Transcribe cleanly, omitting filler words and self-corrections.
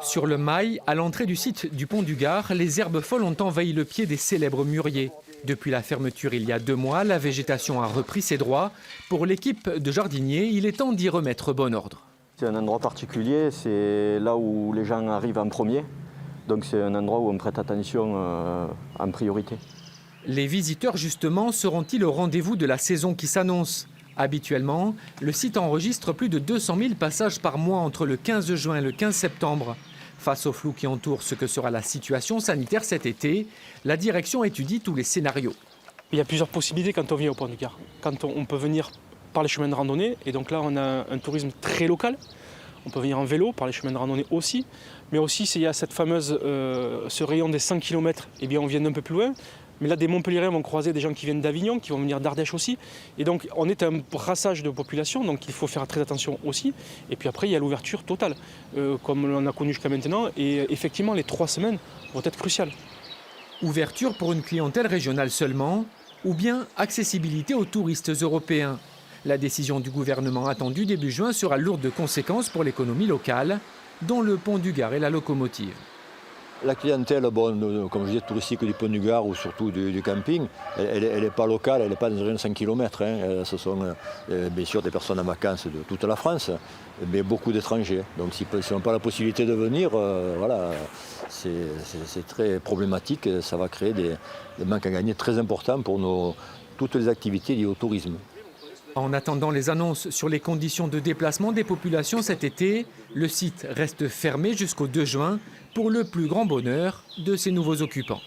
Sur le Mail, à l'entrée du site du Pont du Gard, les herbes folles ont envahi le pied des célèbres mûriers. Depuis la fermeture il y a 2 mois, la végétation a repris ses droits. Pour l'équipe de jardiniers, il est temps d'y remettre bon ordre. C'est un endroit particulier, c'est là où les gens arrivent en premier. Donc c'est un endroit où on prête attention en priorité. Les visiteurs, justement, seront-ils au rendez-vous de la saison qui s'annonce ? Habituellement, le site enregistre plus de 200 000 passages par mois entre le 15 juin et le 15 septembre. Face au flou qui entoure ce que sera la situation sanitaire cet été, la direction étudie tous les scénarios. Il y a plusieurs possibilités quand on vient au Pont du Gard. Quand on peut venir par les chemins de randonnée, et donc là on a un tourisme très local. On peut venir en vélo, par les chemins de randonnée aussi. Mais aussi, s'il y a cette fameuse, ce rayon des 100 km, eh bien on vient d'un peu plus loin. Mais là, des Montpelliérains vont croiser des gens qui viennent d'Avignon, qui vont venir d'Ardèche aussi. Et donc, on est un brassage de population, donc il faut faire très attention aussi. Et puis après, il y a l'ouverture totale, comme on a connu jusqu'à maintenant. Et effectivement, les 3 semaines vont être cruciales. Ouverture pour une clientèle régionale seulement, ou bien accessibilité aux touristes européens. La décision du gouvernement attendue début juin sera lourde de conséquences pour l'économie locale, dont le Pont du Gard est la locomotive. La clientèle, bon, comme je disais, touristique du Pont du Gard ou surtout du camping, elle n'est pas locale, elle n'est pas dans un 100 km. Hein. Ce sont bien sûr des personnes en vacances de toute la France, mais beaucoup d'étrangers. Donc s'ils n'ont pas la possibilité de venir, voilà, c'est très problématique. Ça va créer des manques à gagner très importants pour toutes les activités liées au tourisme. En attendant les annonces sur les conditions de déplacement des populations cet été, le site reste fermé jusqu'au 2 juin pour le plus grand bonheur de ses nouveaux occupants.